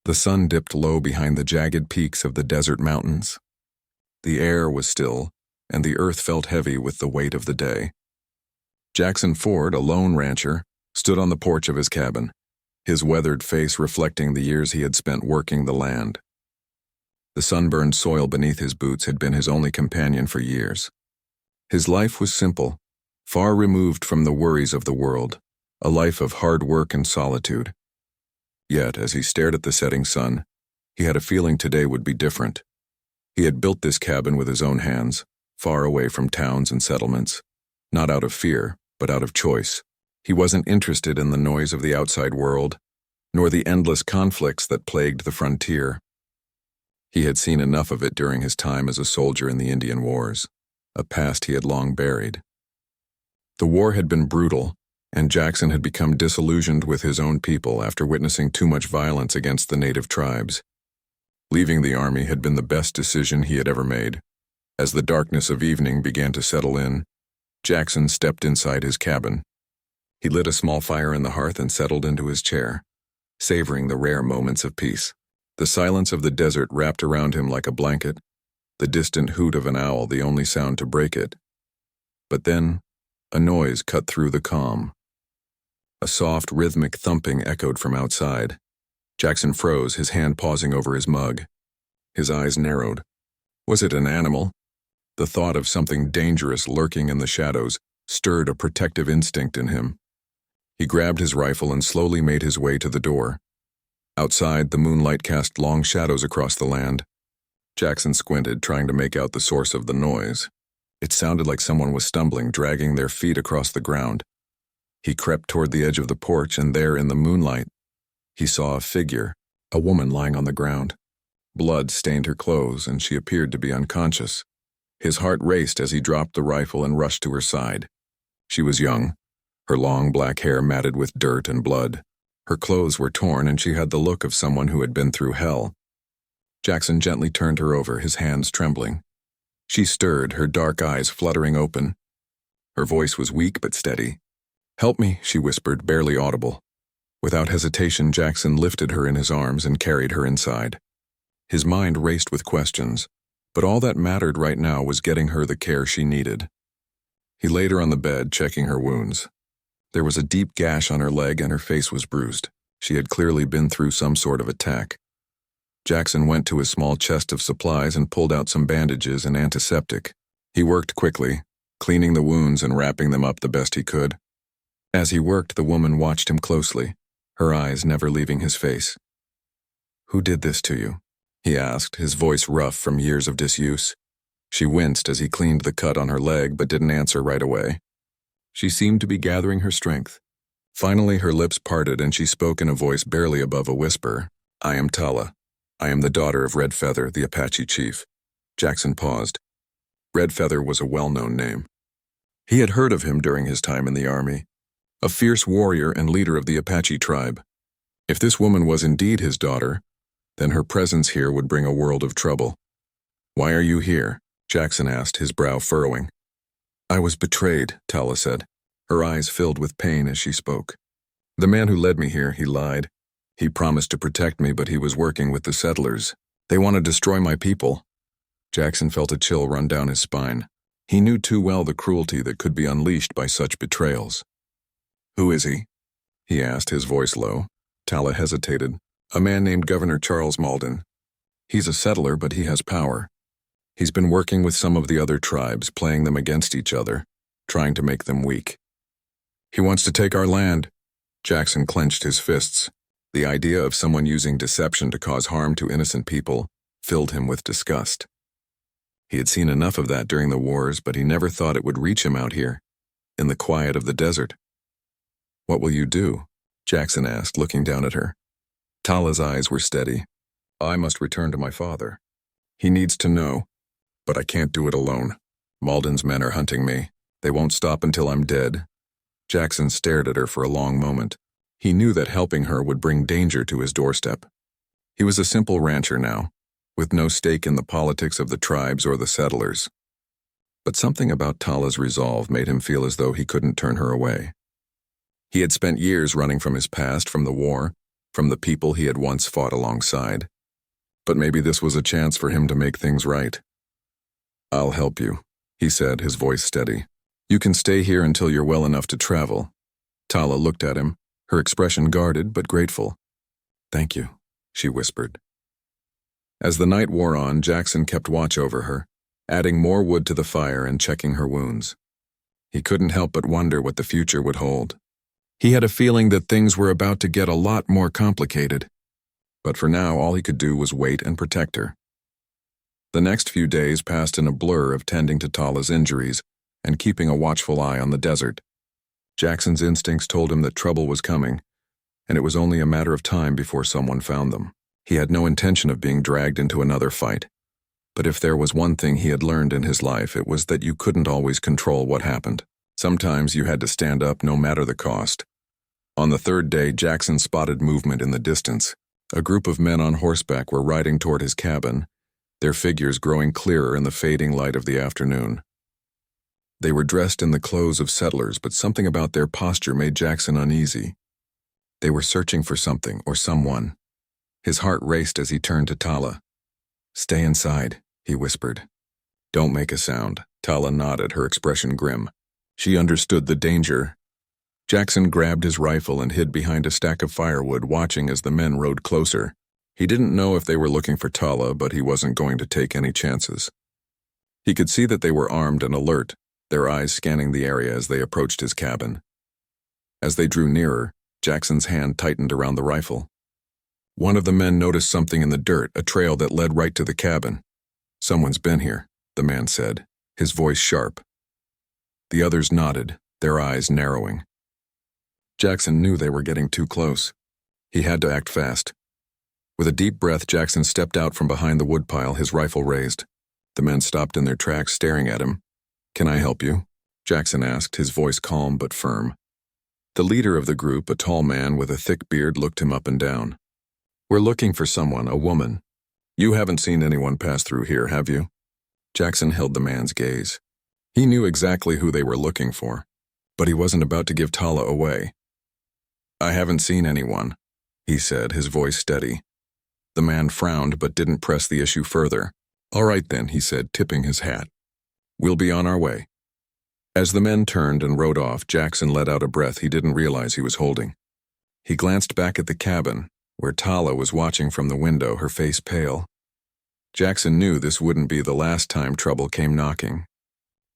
The sun dipped low behind the jagged peaks of the desert mountains. The air was still, and the earth felt heavy with the weight of the day. Jackson Ford, a lone rancher, stood on the porch of his cabin, his weathered face reflecting the years he had spent working the land. The sunburned soil beneath his boots had been his only companion for years. His life was simple, far removed from the worries of the world, a life of hard work and solitude. Yet, as he stared at the setting sun, he had a feeling today would be different. He had built this cabin with his own hands, far away from towns and settlements, not out of fear, but out of choice. He wasn't interested in the noise of the outside world, nor the endless conflicts that plagued the frontier. He had seen enough of it during his time as a soldier in the Indian Wars, a past he had long buried. The war had been brutal, and Jackson had become disillusioned with his own people after witnessing too much violence against the native tribes. Leaving the army had been the best decision he had ever made. As the darkness of evening began to settle in, Jackson stepped inside his cabin. He lit a small fire in the hearth and settled into his chair, savoring the rare moments of peace. The silence of the desert wrapped around him like a blanket, the distant hoot of an owl the only sound to break it. But then, a noise cut through the calm. A soft, rhythmic thumping echoed from outside. Jackson froze, his hand pausing over his mug. His eyes narrowed. Was it an animal? The thought of something dangerous lurking in the shadows stirred a protective instinct in him. He grabbed his rifle and slowly made his way to the door. Outside, the moonlight cast long shadows across the land. Jackson squinted, trying to make out the source of the noise. It sounded like someone was stumbling, dragging their feet across the ground. He crept toward the edge of the porch, and there in the moonlight, he saw a figure, a woman lying on the ground. Blood stained her clothes, and she appeared to be unconscious. His heart raced as he dropped the rifle and rushed to her side. She was young, her long black hair matted with dirt and blood. Her clothes were torn, and she had the look of someone who had been through hell. Jackson gently turned her over, his hands trembling. She stirred, her dark eyes fluttering open. Her voice was weak but steady. "Help me," she whispered, barely audible. Without hesitation, Jackson lifted her in his arms and carried her inside. His mind raced with questions, but all that mattered right now was getting her the care she needed. He laid her on the bed, checking her wounds. There was a deep gash on her leg and her face was bruised. She had clearly been through some sort of attack. Jackson went to his small chest of supplies and pulled out some bandages and antiseptic. He worked quickly, cleaning the wounds and wrapping them up the best he could. As he worked, the woman watched him closely, her eyes never leaving his face. "Who did this to you?" he asked, his voice rough from years of disuse. She winced as he cleaned the cut on her leg but didn't answer right away. She seemed to be gathering her strength. Finally, her lips parted and she spoke in a voice barely above a whisper. "I am Tala. I am the daughter of Red Feather, the Apache chief." Jackson paused. Red Feather was a well-known name. He had heard of him during his time in the army, a fierce warrior and leader of the Apache tribe. If this woman was indeed his daughter, then her presence here would bring a world of trouble. "Why are you here?" Jackson asked, his brow furrowing. "I was betrayed," Tala said, her eyes filled with pain as she spoke. "The man who led me here, he lied. He promised to protect me, but he was working with the settlers. They want to destroy my people." Jackson felt a chill run down his spine. He knew too well the cruelty that could be unleashed by such betrayals. "Who is he?" he asked, his voice low. Tala hesitated. "A man named Governor Charles Malden. He's a settler, but he has power. He's been working with some of the other tribes, playing them against each other, trying to make them weak. He wants to take our land." Jackson clenched his fists. The idea of someone using deception to cause harm to innocent people filled him with disgust. He had seen enough of that during the wars, but he never thought it would reach him out here, in the quiet of the desert. "What will you do?" Jackson asked, looking down at her. Tala's eyes were steady. "I must return to my father. He needs to know, but I can't do it alone. Malden's men are hunting me. They won't stop until I'm dead." Jackson stared at her for a long moment. He knew that helping her would bring danger to his doorstep. He was a simple rancher now, with no stake in the politics of the tribes or the settlers. But something about Tala's resolve made him feel as though he couldn't turn her away. He had spent years running from his past, from the war, from the people he had once fought alongside. But maybe this was a chance for him to make things right. "I'll help you," he said, his voice steady. "You can stay here until you're well enough to travel." Tala looked at him, her expression guarded but grateful. "Thank you," she whispered. As the night wore on, Jackson kept watch over her, adding more wood to the fire and checking her wounds. He couldn't help but wonder what the future would hold. He had a feeling that things were about to get a lot more complicated. But for now, all he could do was wait and protect her. The next few days passed in a blur of tending to Tala's injuries and keeping a watchful eye on the desert. Jackson's instincts told him that trouble was coming, and it was only a matter of time before someone found them. He had no intention of being dragged into another fight. But if there was one thing he had learned in his life, it was that you couldn't always control what happened. Sometimes you had to stand up no matter the cost. On the third day, Jackson spotted movement in the distance. A group of men on horseback were riding toward his cabin, their figures growing clearer in the fading light of the afternoon. They were dressed in the clothes of settlers, but something about their posture made Jackson uneasy. They were searching for something or someone. His heart raced as he turned to Tala. "Stay inside," he whispered. "Don't make a sound." Tala nodded, her expression grim. She understood the danger. Jackson grabbed his rifle and hid behind a stack of firewood, watching as the men rode closer. He didn't know if they were looking for Tala, but he wasn't going to take any chances. He could see that they were armed and alert, their eyes scanning the area as they approached his cabin. As they drew nearer, Jackson's hand tightened around the rifle. One of the men noticed something in the dirt, a trail that led right to the cabin. "Someone's been here," the man said, his voice sharp. The others nodded, their eyes narrowing. Jackson knew they were getting too close. He had to act fast. With a deep breath, Jackson stepped out from behind the woodpile, his rifle raised. The men stopped in their tracks, staring at him. "Can I help you?" Jackson asked, his voice calm but firm. The leader of the group, a tall man with a thick beard, looked him up and down. "We're looking for someone, a woman. You haven't seen anyone pass through here, have you?" Jackson held the man's gaze. He knew exactly who they were looking for, but he wasn't about to give Tala away. "I haven't seen anyone," he said, his voice steady. The man frowned but didn't press the issue further. "All right then," he said, tipping his hat. "We'll be on our way." As the men turned and rode off, Jackson let out a breath he didn't realize he was holding. He glanced back at the cabin, where Tala was watching from the window, her face pale. Jackson knew this wouldn't be the last time trouble came knocking.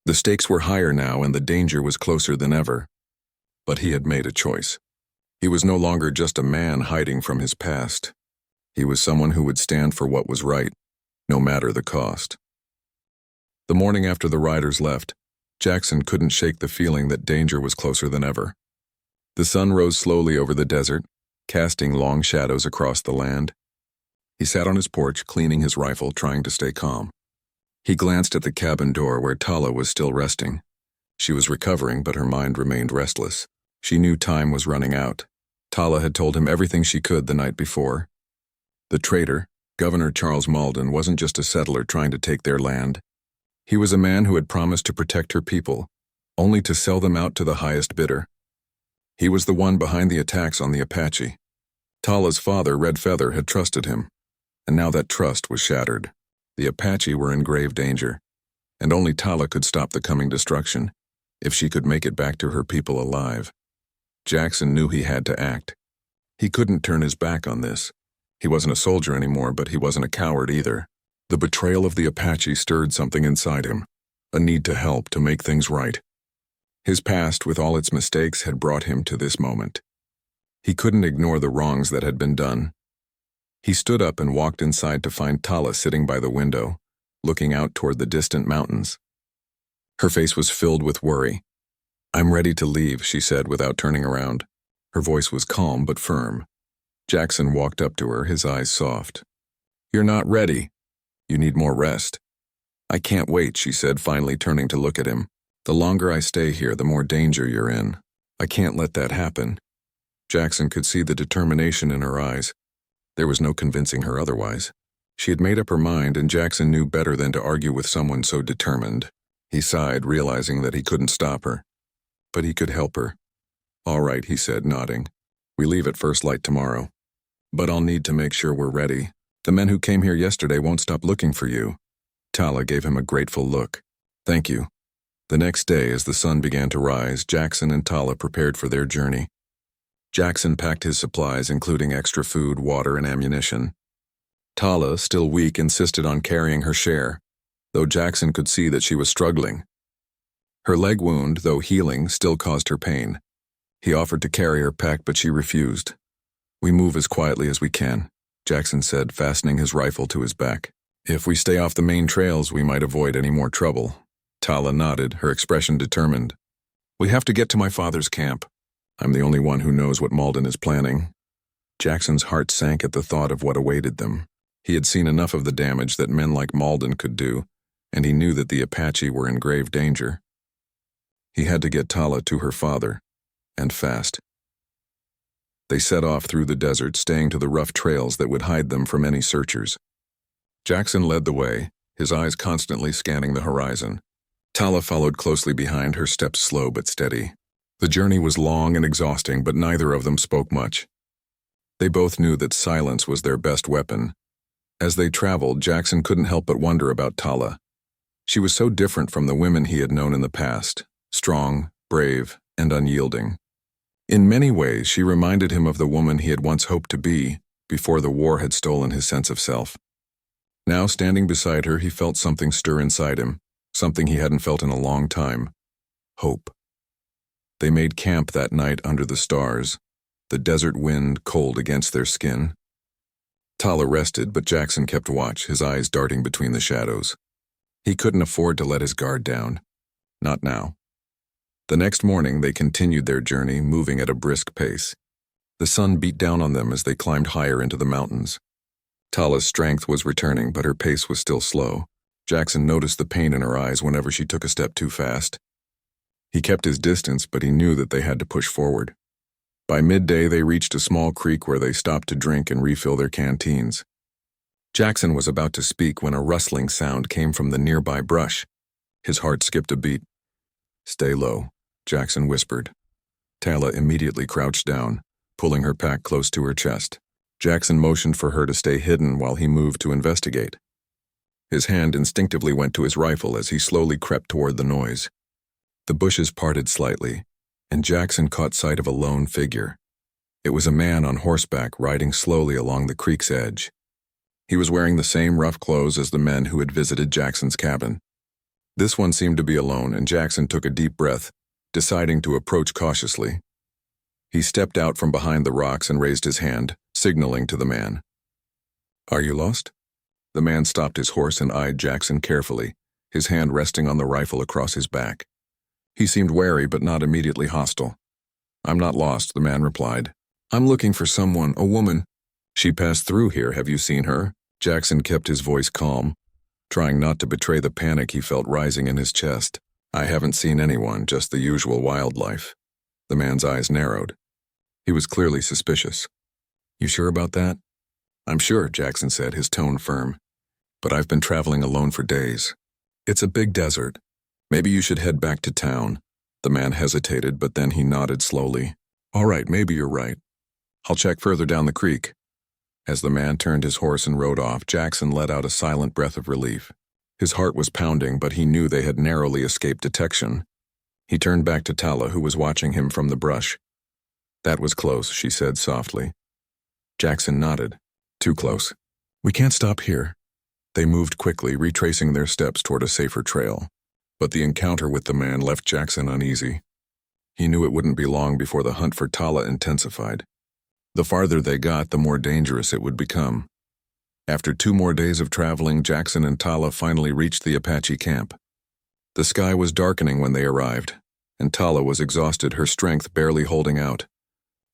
The stakes were higher now and the danger was closer than ever. But he had made a choice. He was no longer just a man hiding from his past. He was someone who would stand for what was right, no matter the cost. The morning after the riders left, Jackson couldn't shake the feeling that danger was closer than ever. The sun rose slowly over the desert, casting long shadows across the land. He sat on his porch, cleaning his rifle, trying to stay calm. He glanced at the cabin door where Tala was still resting. She was recovering, but her mind remained restless. She knew time was running out. Tala had told him everything she could the night before. The traitor, Governor Charles Malden, wasn't just a settler trying to take their land. He was a man who had promised to protect her people, only to sell them out to the highest bidder. He was the one behind the attacks on the Apache. Tala's father, Red Feather, had trusted him, and now that trust was shattered. The Apache were in grave danger, and only Tala could stop the coming destruction, if she could make it back to her people alive. Jackson knew he had to act. He couldn't turn his back on this. He wasn't a soldier anymore, but he wasn't a coward either. The betrayal of the Apache stirred something inside him, a need to help, to make things right. His past, with all its mistakes, had brought him to this moment. He couldn't ignore the wrongs that had been done. He stood up and walked inside to find Tala sitting by the window, looking out toward the distant mountains. Her face was filled with worry. "I'm ready to leave," she said without turning around. Her voice was calm but firm. Jackson walked up to her, his eyes soft. "You're not ready. You need more rest." "I can't wait," she said, finally turning to look at him. "The longer I stay here, the more danger you're in. I can't let that happen." Jackson could see the determination in her eyes. There was no convincing her otherwise. She had made up her mind, and Jackson knew better than to argue with someone so determined. He sighed, realizing that he couldn't stop her. But he could help her. "All right," he said, nodding. "We leave at first light tomorrow." But I'll need to make sure we're ready. The men who came here yesterday won't stop looking for you." Tala gave him a grateful look. "Thank you." The next day, as the sun began to rise, Jackson and Tala prepared for their journey. Jackson packed his supplies, including extra food, water, and ammunition. Tala, still weak, insisted on carrying her share, though Jackson could see that she was struggling. Her leg wound, though healing, still caused her pain. He offered to carry her pack, but she refused. "We move as quietly as we can," Jackson said, fastening his rifle to his back. "If we stay off the main trails, we might avoid any more trouble." Tala nodded, her expression determined. "We have to get to my father's camp. I'm the only one who knows what Malden is planning." Jackson's heart sank at the thought of what awaited them. He had seen enough of the damage that men like Malden could do, and he knew that the Apache were in grave danger. He had to get Tala to her father, and fast. They set off through the desert, staying to the rough trails that would hide them from any searchers. Jackson led the way, his eyes constantly scanning the horizon. Tala followed closely behind, her steps slow but steady. The journey was long and exhausting, but neither of them spoke much. They both knew that silence was their best weapon. As they traveled, Jackson couldn't help but wonder about Tala. She was so different from the women he had known in the past, strong, brave, and unyielding. In many ways, she reminded him of the woman he had once hoped to be, before the war had stolen his sense of self. Now, standing beside her, he felt something stir inside him, something he hadn't felt in a long time. Hope. They made camp that night under the stars, the desert wind cold against their skin. Tala rested, but Jackson kept watch, his eyes darting between the shadows. He couldn't afford to let his guard down. Not now. The next morning, they continued their journey, moving at a brisk pace. The sun beat down on them as they climbed higher into the mountains. Tala's strength was returning, but her pace was still slow. Jackson noticed the pain in her eyes whenever she took a step too fast. He kept his distance, but he knew that they had to push forward. By midday, they reached a small creek where they stopped to drink and refill their canteens. Jackson was about to speak when a rustling sound came from the nearby brush. His heart skipped a beat. "Stay low," Jackson whispered. Tala immediately crouched down, pulling her pack close to her chest. Jackson motioned for her to stay hidden while he moved to investigate. His hand instinctively went to his rifle as he slowly crept toward the noise. The bushes parted slightly, and Jackson caught sight of a lone figure. It was a man on horseback riding slowly along the creek's edge. He was wearing the same rough clothes as the men who had visited Jackson's cabin. This one seemed to be alone, and Jackson took a deep breath, deciding to approach cautiously. He stepped out from behind the rocks and raised his hand, signaling to the man. "Are you lost?" The man stopped his horse and eyed Jackson carefully, his hand resting on the rifle across his back. He seemed wary but not immediately hostile. "I'm not lost," the man replied. "I'm looking for someone, a woman. She passed through here. Have you seen her?" Jackson kept his voice calm, trying not to betray the panic he felt rising in his chest. "I haven't seen anyone, just the usual wildlife." The man's eyes narrowed. He was clearly suspicious. "You sure about that?" "I'm sure," Jackson said, his tone firm. "But I've been traveling alone for days. It's a big desert. Maybe you should head back to town." The man hesitated, but then he nodded slowly. "All right, maybe you're right. I'll check further down the creek." As the man turned his horse and rode off, Jackson let out a silent breath of relief. His heart was pounding, but he knew they had narrowly escaped detection. He turned back to Tala, who was watching him from the brush. "That was close," she said softly. Jackson nodded. "Too close. We can't stop here." They moved quickly, retracing their steps toward a safer trail. But the encounter with the man left Jackson uneasy. He knew it wouldn't be long before the hunt for Tala intensified. The farther they got, the more dangerous it would become. After 2 more days of traveling, Jackson and Tala finally reached the Apache camp. The sky was darkening when they arrived, and Tala was exhausted, her strength barely holding out.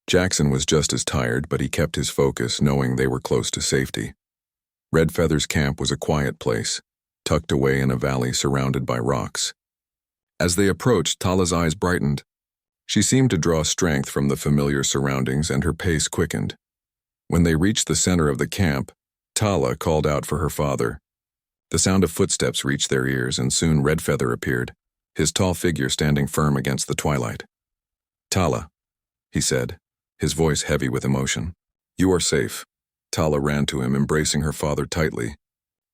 Jackson was just as tired, but he kept his focus, knowing they were close to safety. Red Feather's camp was a quiet place, tucked away in a valley surrounded by rocks. As they approached, Tala's eyes brightened. She seemed to draw strength from the familiar surroundings, and her pace quickened. When they reached the center of the camp, Tala called out for her father. The sound of footsteps reached their ears, and soon Red Feather appeared, his tall figure standing firm against the twilight. "Tala," he said, his voice heavy with emotion. You are safe. Tala ran to him, embracing her father tightly.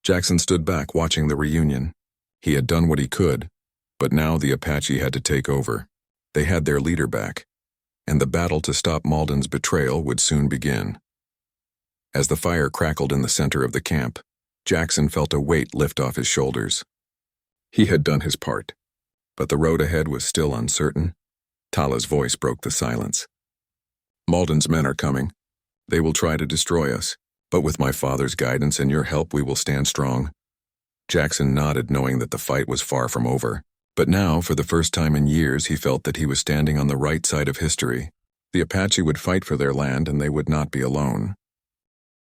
Jackson stood back, watching the reunion. He had done what he could, but now the Apache had to take over. They had their leader back, and the battle to stop Malden's betrayal would soon begin. As the fire crackled in the center of the camp, Jackson felt a weight lift off his shoulders. He had done his part, but the road ahead was still uncertain. Tala's voice broke the silence. Malden's men are coming. They will try to destroy us, but with my father's guidance and your help we will stand strong. Jackson nodded, knowing that the fight was far from over. But now, for the first time in years, he felt that he was standing on the right side of history. The Apache would fight for their land, and they would not be alone.